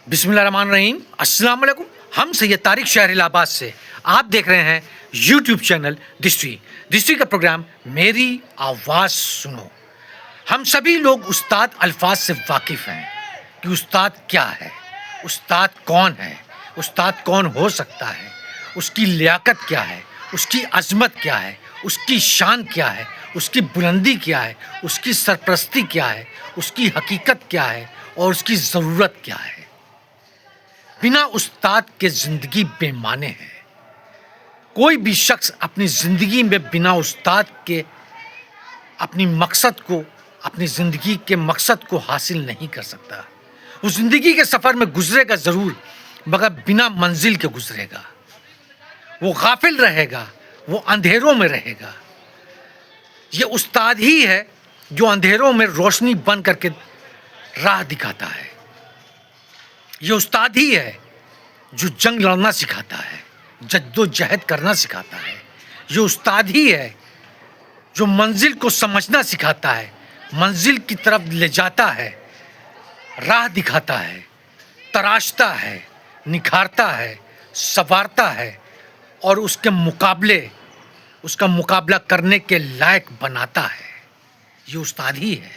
بسم اللہ الرحمن الرحیم. السلام علیکم. ہم سید طارق شہر الہ آباد سے آپ دیکھ رہے ہیں یوٹیوب چینل ڈسٹری کا پروگرام میری آواز سنو. ہم سبھی لوگ استاد الفاظ سے واقف ہیں کہ استاد کیا ہے، استاد کون ہے، استاد کون ہو سکتا ہے، اس کی لیاقت کیا ہے، اس کی عظمت کیا ہے، اس کی شان کیا ہے، اس کی بلندی کیا ہے، اس کی سرپرستی کیا ہے، اس کی حقیقت کیا ہے اور اس کی ضرورت کیا ہے. بنا استاد کے زندگی بے معنی ہے. کوئی بھی شخص اپنی زندگی میں بنا استاد کے اپنی زندگی کے مقصد کو حاصل نہیں کر سکتا. وہ زندگی کے سفر میں گزرے گا ضرور، مگر بنا منزل کے گزرے گا. وہ غافل رہے گا، وہ اندھیروں میں رہے گا. یہ استاد ہی ہے جو اندھیروں میں روشنی بن کر کے راہ دکھاتا ہے. یہ استاد ہی ہے جو جنگ لڑنا سکھاتا ہے، جد و جہد کرنا سکھاتا ہے. یہ استاد ہی ہے جو منزل کو سمجھنا سکھاتا ہے، منزل کی طرف لے جاتا ہے، راہ دکھاتا ہے، تراشتا ہے، نکھارتا ہے، سنوارتا ہے اور اس کا مقابلہ کرنے کے لائق بناتا ہے. یہ استاد ہی ہے.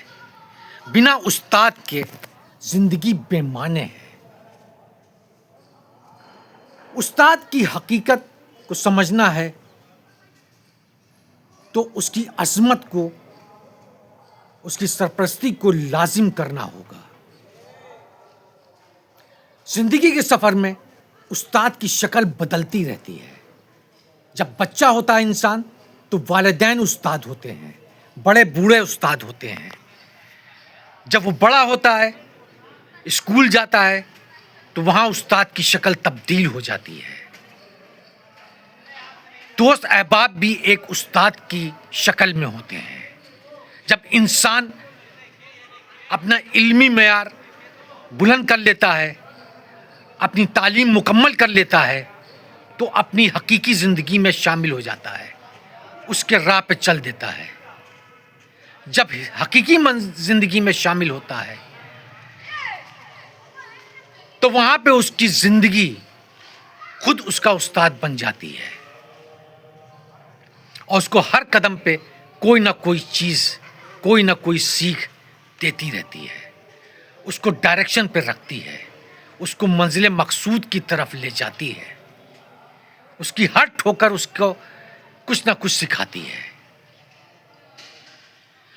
بنا استاد کے زندگی بے معنی ہے. استاد کی حقیقت کو سمجھنا ہے تو اس کی عظمت کو، اس کی سرپرستی کو لازم کرنا ہوگا. زندگی کے سفر میں استاد کی شکل بدلتی رہتی ہے. جب بچہ ہوتا ہے انسان تو والدین استاد ہوتے ہیں، بڑے بوڑھے استاد ہوتے ہیں. جب وہ بڑا ہوتا ہے، اسکول جاتا ہے، تو وہاں استاد کی شکل تبدیل ہو جاتی ہے. دوست احباب بھی ایک استاد کی شکل میں ہوتے ہیں. جب انسان اپنا علمی معیار بلند کر لیتا ہے، اپنی تعلیم مکمل کر لیتا ہے، تو اپنی حقیقی زندگی میں شامل ہو جاتا ہے، اس کے راہ پہ چل دیتا ہے. جب حقیقی زندگی میں شامل ہوتا ہے تو وہاں پہ اس کی زندگی خود اس کا استاد بن جاتی ہے اور اس کو ہر قدم پہ کوئی نہ کوئی چیز، کوئی نہ کوئی سیکھ دیتی رہتی ہے، اس کو ڈائریکشن پہ رکھتی ہے، اس کو منزل مقصود کی طرف لے جاتی ہے. اس کی ہر ٹھوکر اس کو کچھ نہ کچھ سکھاتی ہے.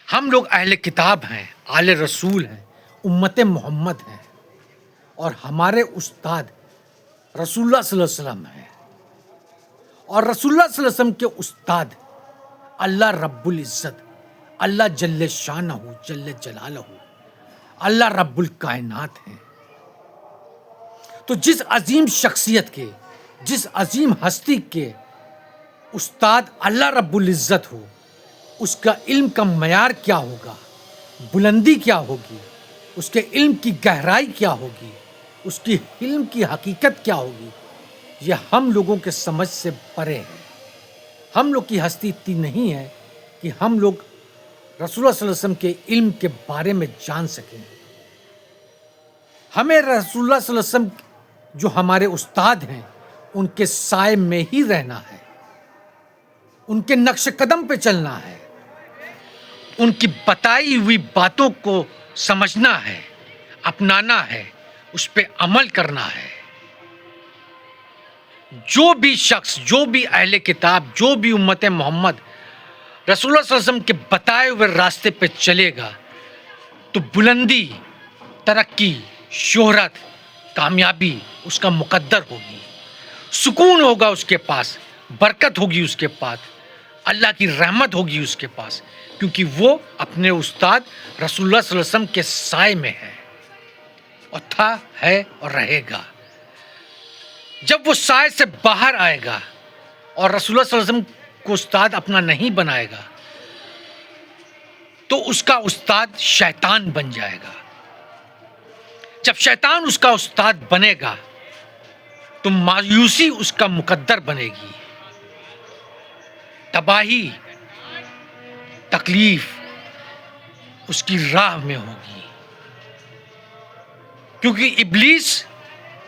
ہم لوگ اہل کتاب ہیں، آل رسول ہیں، امت محمد ہیں، اور ہمارے استاد رسول اللہ صلی اللہ علیہ وسلم ہیں. اور رسول اللہ صلی اللہ علیہ وسلم کے استاد اللہ رب العزت، اللہ جل شانہ جل جلالہ، اللہ رب الکائنات ہیں. تو جس عظیم شخصیت کے، جس عظیم ہستی کے استاد اللہ رب العزت ہو، اس کا علم کا معیار کیا ہوگا، بلندی کیا ہوگی، اس کے علم کی گہرائی کیا ہوگی، اس کی علم کی حقیقت کیا ہوگی، یہ ہم لوگوں کے سمجھ سے پرے ہے. ہم لوگ کی ہستی اتنی نہیں ہے کہ ہم لوگ رسول اللہ صلی اللہ علیہ وسلم کے علم کے بارے میں جان سکیں. ہمیں رسول اللہ صلی اللہ علیہ وسلم جو ہمارے استاد ہیں ان کے سائے میں ہی رہنا ہے، ان کے نقش قدم پہ چلنا ہے، ان کی بتائی ہوئی باتوں کو سمجھنا ہے، اپنانا ہے، اس پہ عمل کرنا ہے. جو بھی شخص، جو بھی اہل کتاب، جو بھی امت محمد رسول اللہ صلی اللہ علیہ وسلم کے بتائے ہوئے راستے پہ چلے گا تو بلندی، ترقی، شہرت، کامیابی اس کا مقدر ہوگی. سکون ہوگا اس کے پاس، برکت ہوگی اس کے پاس، اللہ کی رحمت ہوگی اس کے پاس، کیونکہ وہ اپنے استاد رسول اللہ صلی اللہ علیہ وسلم کے سائے میں ہے اور تھا، ہے اور رہے گا. جب وہ سائے سے باہر آئے گا اور رسول اللہ صلی اللہ علیہ وسلم کو استاد اپنا نہیں بنائے گا تو اس کا استاد شیطان بن جائے گا. جب شیطان اس کا استاد بنے گا تو مایوسی اس کا مقدر بنے گی، تباہی، تکلیف اس کی راہ میں ہوگی. کیونکہ ابلیس